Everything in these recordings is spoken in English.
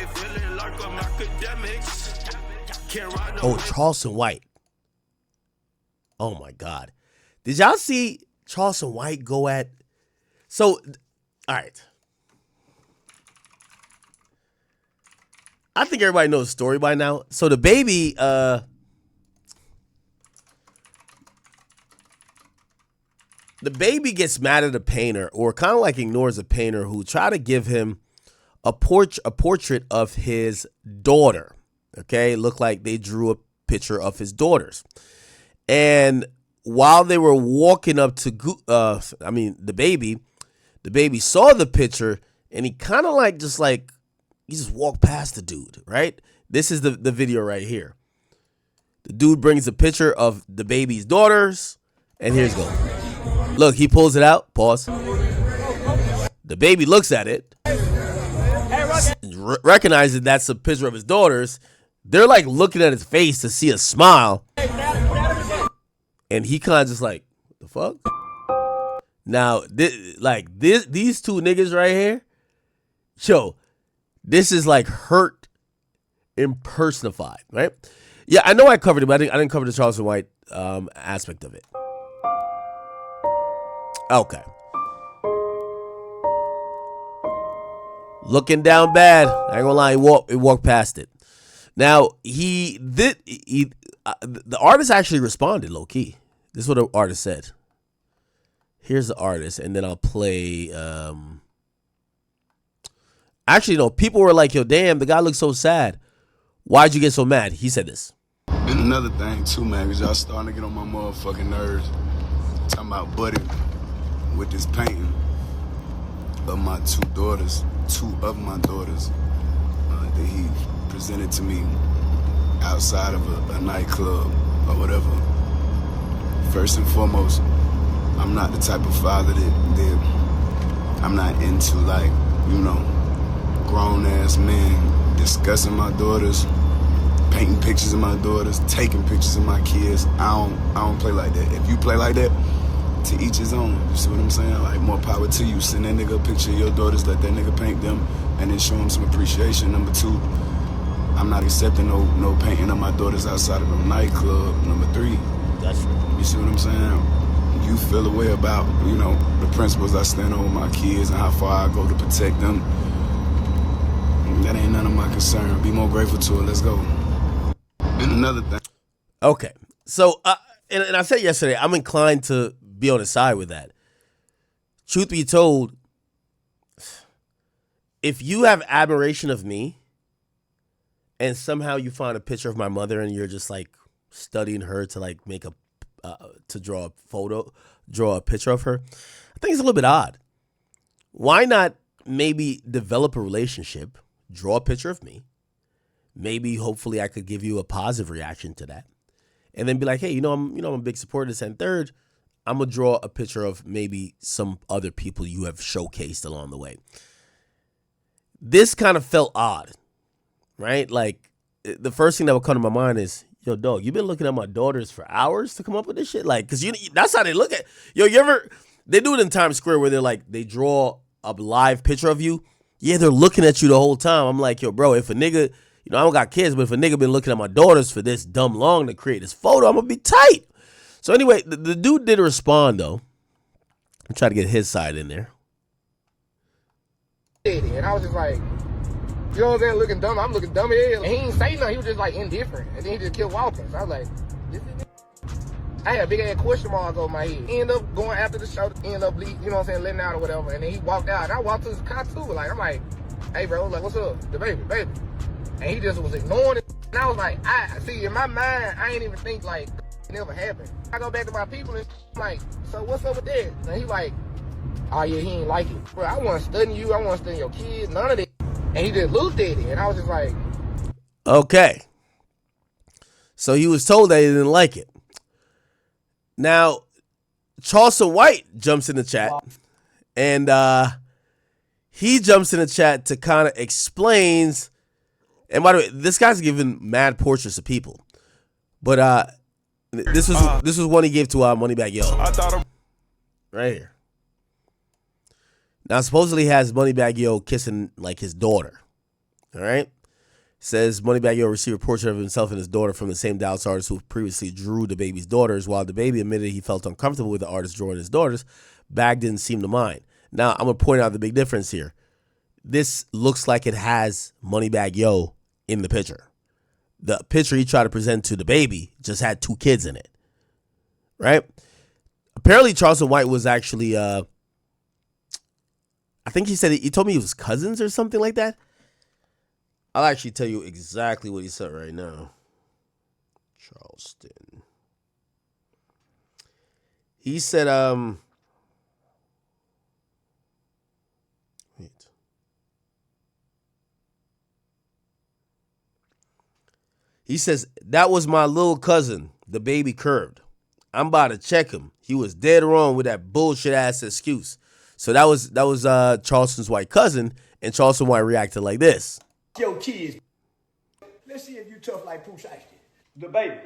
feeling like I'm Akademiks. Oh, Charleston White. Oh my God. Did y'all see Charleston White go at? So, all right. I think everybody knows the story by now. So DaBaby, DaBaby gets mad at a painter, or kind of like ignores a painter who tried to give him a portrait of his daughter. Okay, looked like they drew a picture of his daughters, and while they were walking up to, DaBaby saw the picture, and he kind of he just walked past the dude. Right, this is the video right here. The dude brings a picture of DaBaby's daughters, and here's go. Look, he pulls it out. Pause. DaBaby looks at it, recognizes that's a picture of his daughters. They're like looking at his face to see a smile, and he kind of just like, what the fuck? Now, these two niggas right here, yo, this is like hurt impersonified, right? Yeah, I know I covered it, but I didn't cover the Charleston White aspect of it. Okay. Looking down bad. I ain't gonna lie, he walked past it. Now, the artist actually responded low key. This is what the artist said. Here's the artist, and then I'll play. Actually, no, people were like, yo, damn, the guy looks so sad. Why'd you get so mad? He said this. And another thing, too, man, is y'all starting to get on my motherfucking nerves. Talking about Buddy with this painting of my two of my daughters that he presented to me outside of a nightclub or whatever. First and foremost, I'm not the type of father that I'm not into, like, you know, grown-ass men discussing my daughters, painting pictures of my daughters, taking pictures of my kids. I don't play like that. If you play like that, to each his own. You see what I'm saying? Like, more power to you. Send that nigga a picture of your daughters, let that nigga paint them, and then show him some appreciation. Number two, I'm not accepting no painting of my daughters outside of a nightclub. Number three, that's right. You see what I'm saying? You feel a way about, you know, the principles I stand on with my kids and how far I go to protect them. That ain't none of my concern. Be more grateful to it. Let's go. And another thing. Okay. So, and I said yesterday, I'm inclined to be on the side with that. Truth be told, if you have admiration of me and somehow you find a picture of my mother and you're just like studying her to like make to draw a picture of her, I think it's a little bit odd. Why not maybe develop a relationship, draw a picture of me, maybe hopefully I could give you a positive reaction to that, and then be like, hey, I'm a big supporter of this, and third, I'm going to draw a picture of maybe some other people you have showcased along the way. This kind of felt odd, right? Like, the first thing that would come to my mind is, yo, dog, you've been looking at my daughters for hours to come up with this shit? Like, because that's how they look at. Yo, they do it in Times Square where they draw a live picture of you. Yeah, they're looking at you the whole time. I'm like, yo, bro, if a nigga, I don't got kids, but if a nigga been looking at my daughters for this dumb long to create this photo, I'm going to be tight. So anyway, the dude did respond, though. I'm trying to get his side in there. And I was just like, you know what I'm saying, looking dumb. I'm looking dumb as hell. And he didn't say nothing. He was just like indifferent. And then he just kept walking. So I was like, this is. I had a big ass question mark over my head. He ended up going after the show, ended up leaving, you know what I'm saying, letting out or whatever. And then he walked out. And I walked to his car too. Like, I'm like, hey, bro, like, what's up? DaBaby, baby. And he just was ignoring it. And I was like, see, in my mind, I ain't even think like it never happened. I go back to my people and I'm like, so what's up with that? And he like, oh yeah, he ain't like it. Bro, I wasn't studying you. I wasn't studying your kids. None of that. And he just looked at it. And I was just like, okay. So he was told that he didn't like it. Now, Charleston White jumps in the chat. And he jumps in the chat to kind of explains. And by the way, this guy's giving mad portraits of people. But this was one he gave to Moneybagg Yo. Right here. Now, supposedly he has Moneybagg Yo kissing like his daughter. All right. Says Moneybagg Yo received a portrait of himself and his daughter from the same Dallas artist who previously drew DaBaby's daughters. While DaBaby admitted he felt uncomfortable with the artist drawing his daughters, Bagg didn't seem to mind. Now, I'm going to point out the big difference here. This looks like it has Moneybagg Yo in the picture. The picture he tried to present to DaBaby just had 2 kids in it, right? Apparently, Charleston White was actually, I think he said, he told me he was cousins or something like that. I'll actually tell you exactly what he said right now. Charleston. He said, wait. He says, that was my little cousin, DaBaby curved. I'm about to check him. He was dead wrong with that bullshit ass excuse. So that was Charleston's white cousin, and Charleston White reacted like this. Yo, kids, let's see if you tough like Pooh Shiesty. DaBaby,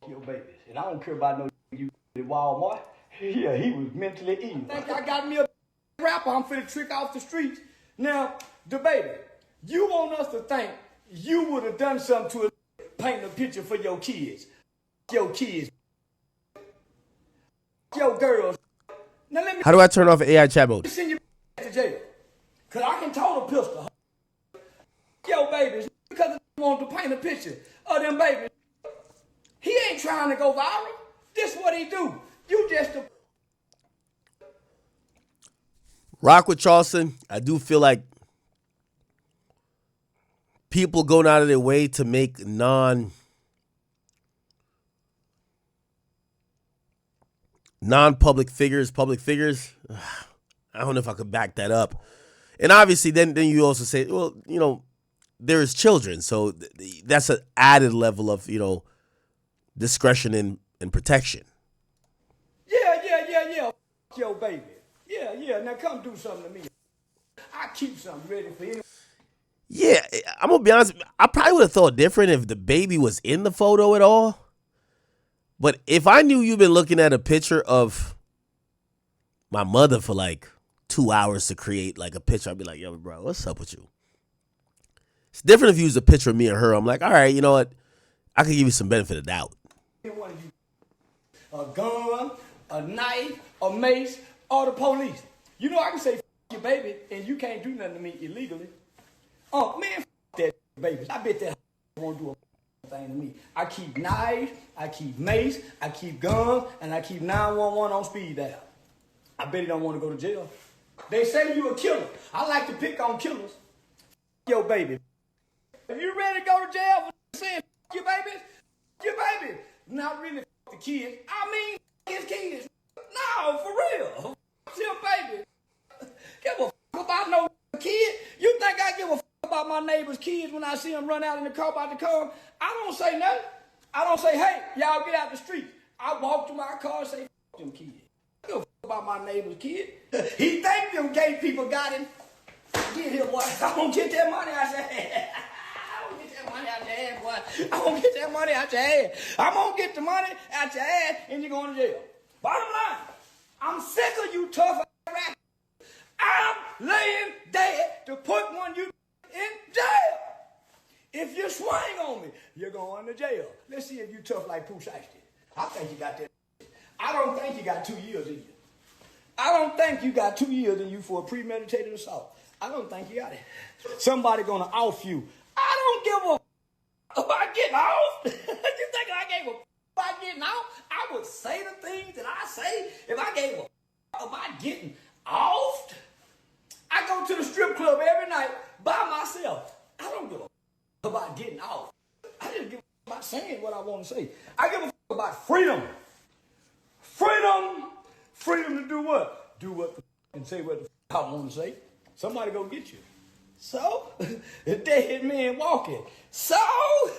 yo, babies, and I don't care about no you at Walmart. Yeah, he was mentally ill. Think I got me a rapper, I'm finna trick off the streets. Now, DaBaby, you want us to think you would have done something to paint a picture for your kids. Your kids. Yo, girls. Now let me. How do I turn off AI chat mode? Send you to jail. Cause I can total pistol. Yo, babies, because I want to paint a picture of them babies. He ain't trying to go viral. This what he do. You just a... Rock with Charleston. I do feel like people going out of their way to make non-public figures public figures. I don't know if I could back that up. And obviously then you also say, well, you know, there's children, so that's an added level of, you know, discretion and protection. Yeah. Yo, baby. Yeah. Now come do something to me. I keep something ready for you. Yeah, I'm gonna be honest. I probably would have thought different if DaBaby was in the photo at all. But if I knew you've been looking at a picture of my mother for like 2 hours to create like a picture, I'd be like, yo, bro, what's up with you? It's different if you use a picture of me and her. I'm like, all right, you know what? I could give you some benefit of doubt. A gun, a knife, a mace, or the police. You know I can say you, baby, and you can't do nothing to me illegally. Oh, man, that baby. I bet that won't do a thing to me. I keep knives, I keep mace, I keep guns, and I keep 911 on speed dial. I bet he don't want to go to jail. They say you a killer. I like to pick on killers. Yo, baby. If you ready to go to jail for saying your baby, not really the kids. I mean his kids. No, for real. Your baby. Give a about no kid. You think I give a about my neighbor's kids when I see them run out in the car about to come? I don't say nothing. I don't say, hey, y'all get out the street. I walk to my car and say, them kids. I give a about my neighbor's kid. He think them gay people got him. Get here, boy. I'm gonna get that money out your head. I'm gonna get that money out your head, boy. I'm gonna get that money out your head. I'm gonna get the money out your head and you're going to jail. Bottom line, I'm sick of you tough rappers. I'm laying dead to put one you in jail. If you swing on me, you're going to jail. Let's see if you tough like Pooh Shiesty. I think you got that. I don't think you got 2 years in you. I don't think you got 2 years in you for a premeditated assault. I don't think you got it. Somebody gonna off you. I don't give a about getting off. You think I gave a about getting off? I would say the things that I say if I gave a about getting off. I go to the strip club every night by myself. I don't give a about getting off. I just give a about saying what I want to say. I give a about freedom. Freedom to do what? Do what and say what the I want to say. Somebody go get you. So, the dead man walking. So,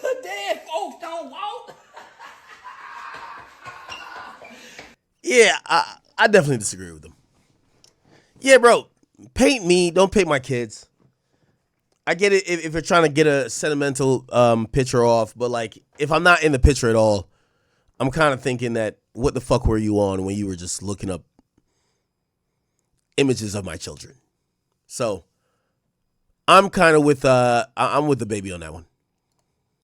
the dead folks don't walk. Yeah, I definitely disagree with them. Yeah, bro, paint me, don't paint my kids. I get it if you're trying to get a sentimental picture off, but like if I'm not in the picture at all, I'm kind of thinking that what the fuck were you on when you were just looking up images of my children? So I'm kind of with I'm with DaBaby on that one.